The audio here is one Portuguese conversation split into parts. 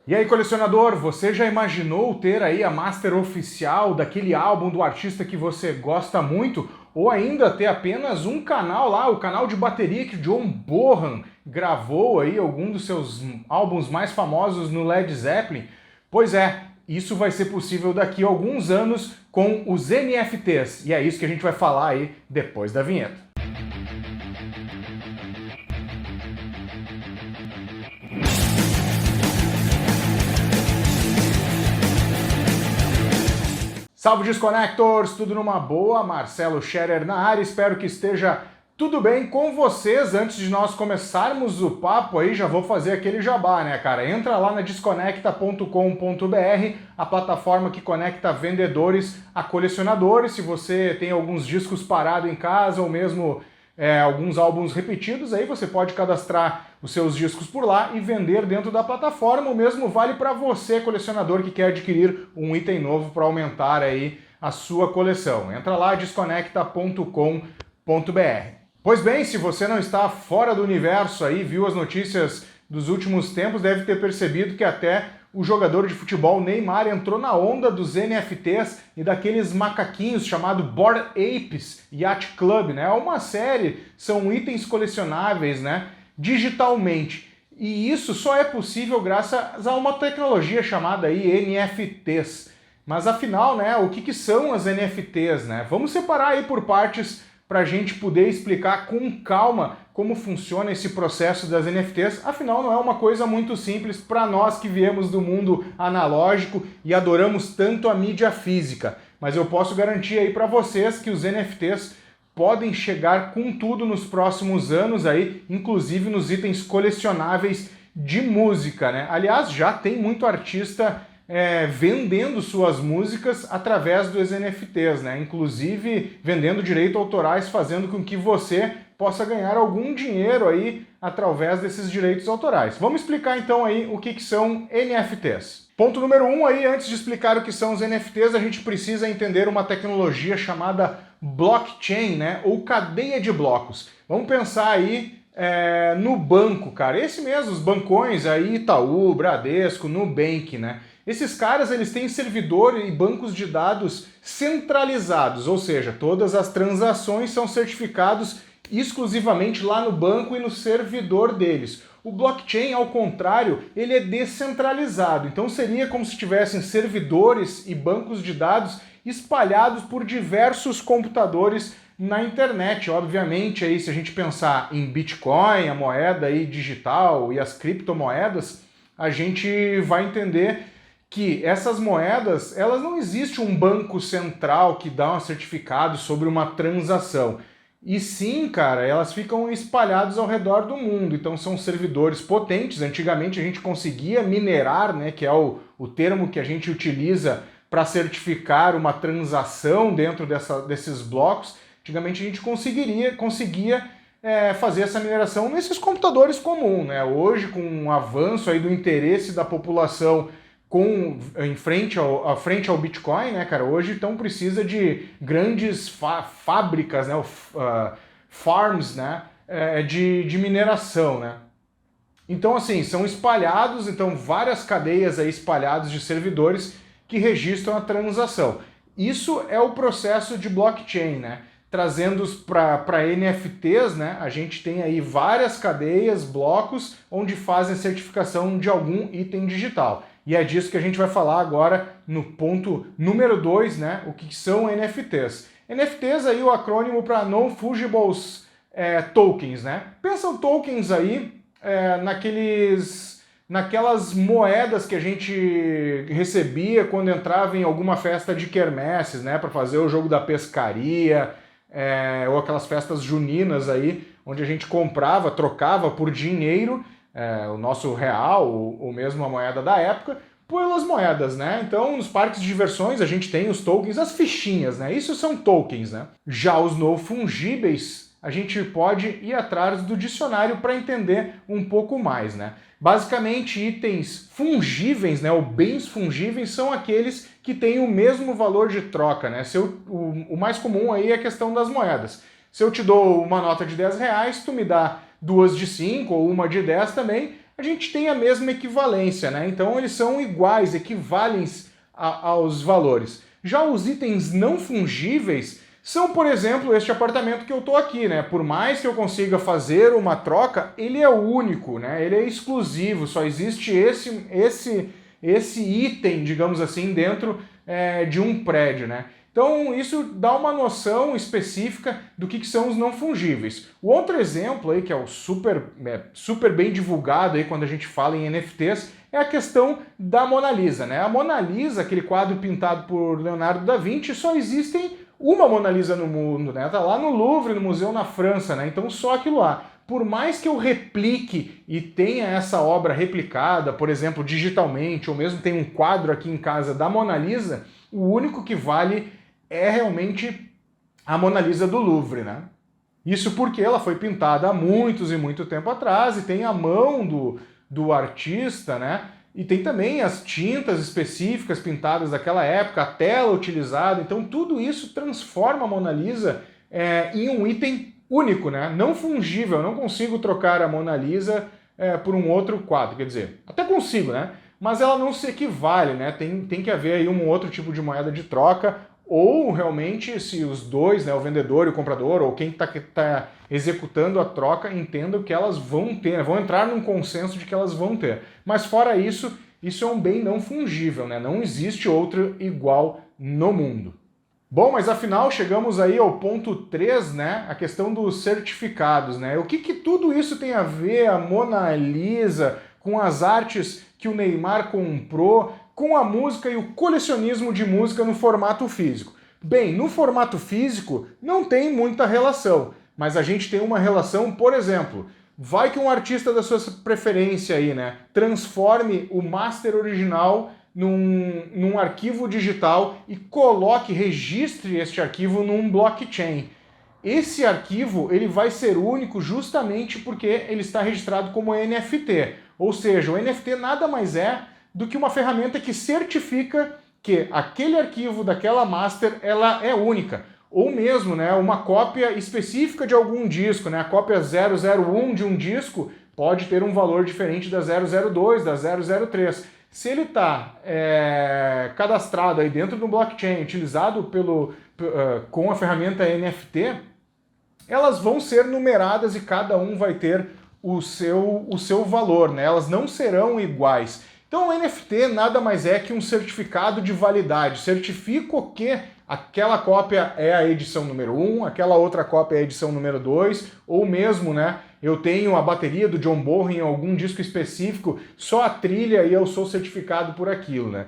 E aí, colecionador, você já imaginou ter aí a master oficial daquele álbum do artista que você gosta muito? Ou ainda ter apenas um canal lá, o canal de bateria que John Bonham gravou aí algum dos seus álbuns mais famosos no Led Zeppelin? Pois é, isso vai ser possível daqui a alguns anos com os NFTs. E é isso que a gente vai falar aí depois da vinheta. Salve Disconnectors, tudo numa boa? Marcelo Scherer na área, espero que esteja tudo bem com vocês. Antes de nós começarmos o papo aí, já vou fazer aquele jabá, né, cara? Entra lá na desconecta.com.br, a plataforma que conecta vendedores a colecionadores. Se você tem alguns discos parados em casa ou mesmo alguns álbuns repetidos, aí você pode cadastrar os seus discos por lá e vender dentro da plataforma. O mesmo vale para você, colecionador, que quer adquirir um item novo para aumentar aí a sua coleção. Entra lá, desconecta.com.br. Pois bem, se você não está fora do universo aí, viu as notícias dos últimos tempos, deve ter percebido que até o jogador de futebol Neymar entrou na onda dos NFTs e daqueles macaquinhos chamado Bored Apes Yacht Club, né? É uma série, são itens colecionáveis, né? Digitalmente. E isso só é possível graças a uma tecnologia chamada aí NFTs. Mas afinal, né, o que são as NFTs, né? Vamos separar aí por partes para a gente poder explicar com calma como funciona esse processo das NFTs. Afinal, não é uma coisa muito simples para nós que viemos do mundo analógico e adoramos tanto a mídia física. Mas eu posso garantir aí para vocês que os NFTs podem chegar com tudo nos próximos anos aí, inclusive nos itens colecionáveis de música, né? Aliás, já tem muito artista vendendo suas músicas através dos NFTs, né? Inclusive vendendo direitos autorais, fazendo com que você possa ganhar algum dinheiro aí através desses direitos autorais. Vamos explicar então aí o que são NFTs. Ponto número 1 aí, antes de explicar o que são os NFTs, a gente precisa entender uma tecnologia chamada blockchain, né? Ou cadeia de blocos. Vamos pensar aí no banco, cara. Esse mesmo, os bancões aí, Itaú, Bradesco, Nubank, né? Esses caras, eles têm servidor e bancos de dados centralizados, ou seja, todas as transações são certificados exclusivamente lá no banco e no servidor deles. O blockchain, ao contrário, ele é descentralizado, então seria como se tivessem servidores e bancos de dados espalhados por diversos computadores na internet. Obviamente, aí, se a gente pensar em Bitcoin, a moeda aí digital e as criptomoedas, a gente vai entender que essas moedas, elas não existe um banco central que dá um certificado sobre uma transação. E sim, cara, elas ficam espalhadas ao redor do mundo, então são servidores potentes. Antigamente a gente conseguia minerar, né, que é o termo que a gente utiliza para certificar uma transação dentro desses blocos. Antigamente a gente conseguia fazer essa mineração nesses computadores comuns, né? Hoje, com o avanço aí do interesse da população frente ao Bitcoin, né, cara? Hoje então precisa de grandes fábricas, né, farms, né, de mineração, né? Então, assim, são espalhados, então várias cadeias aí espalhadas de servidores que registram a transação. Isso é o processo de blockchain, né? Trazendo para NFTs, né, a gente tem aí várias cadeias, blocos, onde fazem certificação de algum item digital. E é disso que a gente vai falar agora no ponto número 2, né? O que são NFTs. NFTs aí, o acrônimo para Non-Fungible Tokens, né? Pensam tokens aí naquelas moedas que a gente recebia quando entrava em alguma festa de quermesses, né? Para fazer o jogo da pescaria, ou aquelas festas juninas aí, onde a gente comprava, trocava por dinheiro, o nosso real, ou mesmo a moeda da época, pelas moedas, né? Então, nos parques de diversões a gente tem os tokens, as fichinhas, né? Isso são tokens, né? Já os não fungíveis, a gente pode ir atrás do dicionário para entender um pouco mais, né? Basicamente, itens fungíveis, né, ou bens fungíveis, são aqueles que têm o mesmo valor de troca, né? O mais comum aí é a questão das moedas. Se eu te dou uma nota de 10 reais, tu me dá duas de 5 ou uma de 10 também, a gente tem a mesma equivalência, né? Então eles são iguais, equivalem aos valores. Já os itens não fungíveis são, por exemplo, este apartamento que eu estou aqui, né? Por mais que eu consiga fazer uma troca, ele é único, né? Ele é exclusivo, só existe esse item, digamos assim, dentro de um prédio, né? Então isso dá uma noção específica do que são os não fungíveis. O outro exemplo aí, que é o super bem divulgado aí quando a gente fala em NFTs, é a questão da Mona Lisa, né? A Mona Lisa, aquele quadro pintado por Leonardo da Vinci, só existem uma Mona Lisa no mundo, né? Tá lá no Louvre, no museu na França, né? Então só aquilo lá. Por mais que eu replique e tenha essa obra replicada, por exemplo, digitalmente, ou mesmo tenha um quadro aqui em casa da Mona Lisa, o único que vale é realmente a Mona Lisa do Louvre, né? Isso porque ela foi pintada há muitos e muito tempo atrás e tem a mão do artista, né? E tem também as tintas específicas pintadas daquela época, a tela utilizada. Então tudo isso transforma a Mona Lisa em um item único, né? Não fungível. Eu não consigo trocar a Mona Lisa por um outro quadro. Quer dizer, até consigo, né? Mas ela não se equivale, né? Tem que haver aí um outro tipo de moeda de troca, ou realmente se os dois, né, o vendedor e o comprador, ou quem está executando a troca, entendam que elas vão ter, vão entrar num consenso de que elas vão ter. Mas fora isso, isso é um bem não fungível, né? Não existe outro igual no mundo. Bom, mas afinal chegamos aí ao ponto 3, né? A questão dos certificados, né? O que tudo isso tem a ver, a Mona Lisa, com as artes que o Neymar comprou, com a música e o colecionismo de música no formato físico? Bem, no formato físico não tem muita relação, mas a gente tem uma relação, por exemplo, vai que um artista da sua preferência aí, né, transforme o master original num arquivo digital e registre este arquivo num blockchain. Esse arquivo ele vai ser único justamente porque ele está registrado como NFT, ou seja, o NFT nada mais é do que uma ferramenta que certifica que aquele arquivo daquela master ela é única. Ou mesmo, né, uma cópia específica de algum disco, né, a cópia 001 de um disco pode ter um valor diferente da 002, da 003. Se ele está cadastrado aí dentro do blockchain, utilizado com a ferramenta NFT, elas vão ser numeradas e cada um vai ter o seu valor, né? Elas não serão iguais. Então o NFT nada mais é que um certificado de validade. Certifico que aquela cópia é a edição número 1, aquela outra cópia é a edição número 2, ou mesmo, né, eu tenho a bateria do John Bonham em algum disco específico, só a trilha e eu sou certificado por aquilo, né?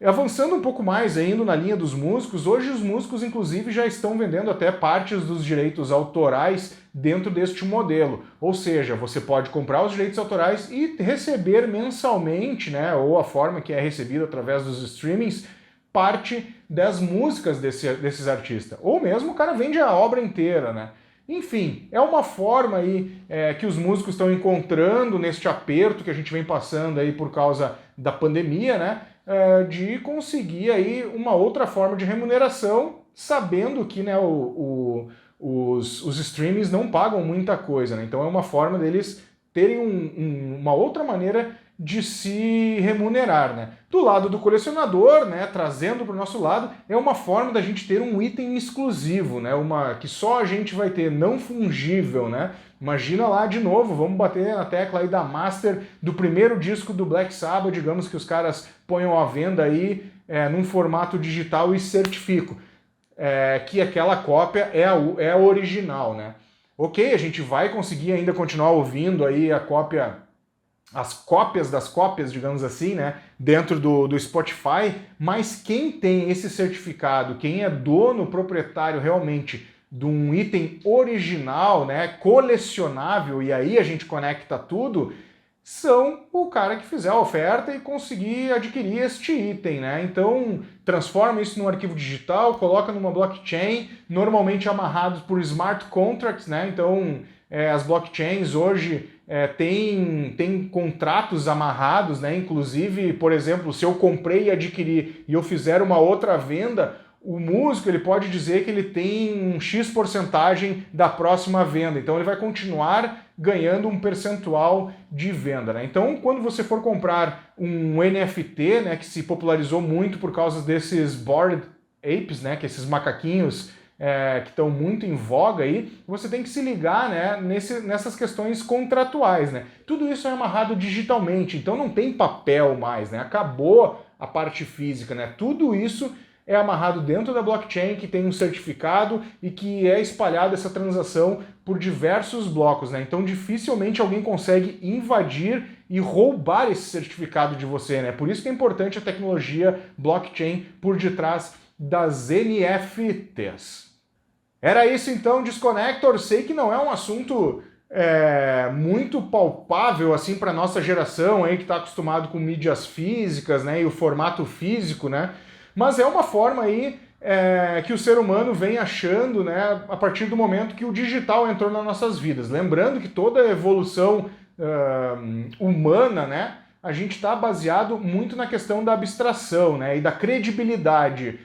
Avançando um pouco mais ainda na linha dos músicos, hoje os músicos inclusive já estão vendendo até partes dos direitos autorais dentro deste modelo. Ou seja, você pode comprar os direitos autorais e receber mensalmente, né, ou a forma que é recebida através dos streamings, parte das músicas desses artistas. Ou mesmo o cara vende a obra inteira, né? Enfim, é uma forma aí que os músicos estão encontrando neste aperto que a gente vem passando aí por causa da pandemia, né? De conseguir aí uma outra forma de remuneração, sabendo que, né, os streamings não pagam muita coisa, né? Então é uma forma deles terem uma outra maneira de se remunerar, né? Do lado do colecionador, né, trazendo para o nosso lado, é uma forma da gente ter um item exclusivo, né? Que só a gente vai ter, não fungível, né? Imagina lá de novo, vamos bater na tecla aí da master do primeiro disco do Black Sabbath, digamos que os caras ponham à venda aí num formato digital e certificam que aquela cópia é a original, né? Ok, a gente vai conseguir ainda continuar ouvindo aí as cópias das cópias, digamos assim, né, dentro do Spotify, mas quem tem esse certificado, quem é dono, proprietário realmente de um item original, né, colecionável, e aí a gente conecta tudo, são o cara que fizer a oferta e conseguir adquirir este item, né? Então, transforma isso num arquivo digital, coloca numa blockchain, normalmente amarrados por smart contracts, né? Então, as blockchains hoje têm contratos amarrados, né? Inclusive, por exemplo, se eu comprei e adquiri e eu fizer uma outra venda, o músico ele pode dizer que ele tem um X porcentagem da próxima venda. Então ele vai continuar ganhando um percentual de venda, né? Então, quando você for comprar um NFT, né, que se popularizou muito por causa desses Bored Apes, né, que esses macaquinhos que estão muito em voga aí, você tem que se ligar, né, nessas questões contratuais, né? Tudo isso é amarrado digitalmente, então não tem papel mais, né? Acabou a parte física, né? Tudo isso é amarrado dentro da blockchain, que tem um certificado e que é espalhada essa transação por diversos blocos, né? Então dificilmente alguém consegue invadir e roubar esse certificado de você, né? Por isso que é importante a tecnologia blockchain por detrás das NFTs. Era isso então, Disconnector. Sei que não é um assunto muito palpável assim para nossa geração aí que está acostumado com mídias físicas, né, e o formato físico, né? Mas é uma forma aí que o ser humano vem achando, né, a partir do momento que o digital entrou nas nossas vidas. Lembrando que toda a evolução humana, né, a gente está baseado muito na questão da abstração, né, e da credibilidade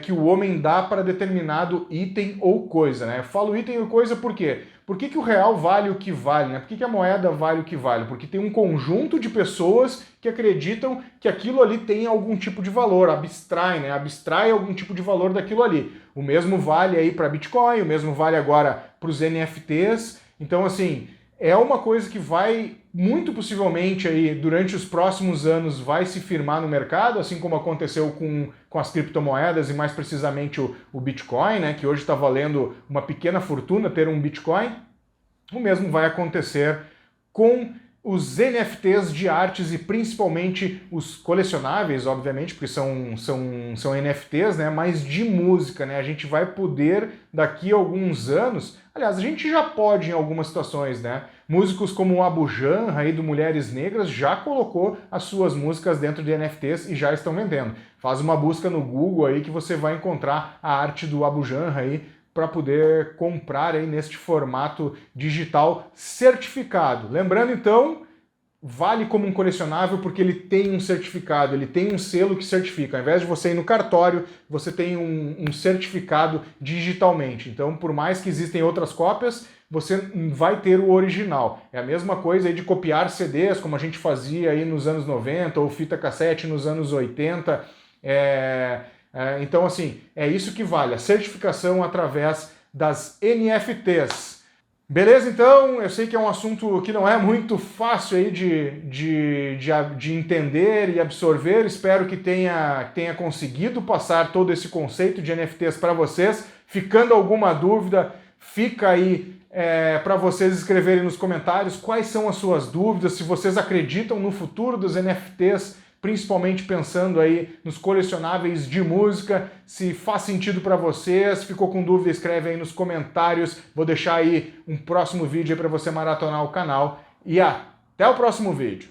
que o homem dá para determinado item ou coisa, né? Eu falo item ou coisa por quê? Por que o real vale o que vale, né? Por que a moeda vale o que vale? Porque tem um conjunto de pessoas que acreditam que aquilo ali tem algum tipo de valor, abstrai, né? Abstrai algum tipo de valor daquilo ali. O mesmo vale aí para Bitcoin, o mesmo vale agora para os NFTs. Então, assim, é uma coisa que vai, muito possivelmente, aí, durante os próximos anos, vai se firmar no mercado, assim como aconteceu com as criptomoedas e mais precisamente o Bitcoin, né, que hoje está valendo uma pequena fortuna ter um Bitcoin. O mesmo vai acontecer com os NFTs de artes e principalmente os colecionáveis, obviamente, porque são NFTs, né, mas de música, né? A gente vai poder, daqui a alguns anos, aliás, a gente já pode em algumas situações, né? Músicos como o Abu Janra aí do Mulheres Negras já colocou as suas músicas dentro de NFTs e já estão vendendo. Faz uma busca no Google aí que você vai encontrar a arte do Abu Janra aí para poder comprar aí neste formato digital certificado. Lembrando então, vale como um colecionável porque ele tem um certificado, ele tem um selo que certifica. Ao invés de você ir no cartório, você tem um certificado digitalmente. Então, por mais que existem outras cópias, você vai ter o original. É a mesma coisa aí de copiar CDs, como a gente fazia aí nos anos 90, ou fita cassete nos anos 80. Então, assim, é isso que vale, a certificação através das NFTs. Beleza, então? Eu sei que é um assunto que não é muito fácil aí de entender e absorver. Espero que tenha conseguido passar todo esse conceito de NFTs para vocês. Ficando alguma dúvida, fica aí para vocês escreverem nos comentários quais são as suas dúvidas, se vocês acreditam no futuro dos NFTs, principalmente pensando aí nos colecionáveis de música, se faz sentido para vocês, ficou com dúvida, escreve aí nos comentários, vou deixar aí um próximo vídeo para você maratonar o canal e até o próximo vídeo.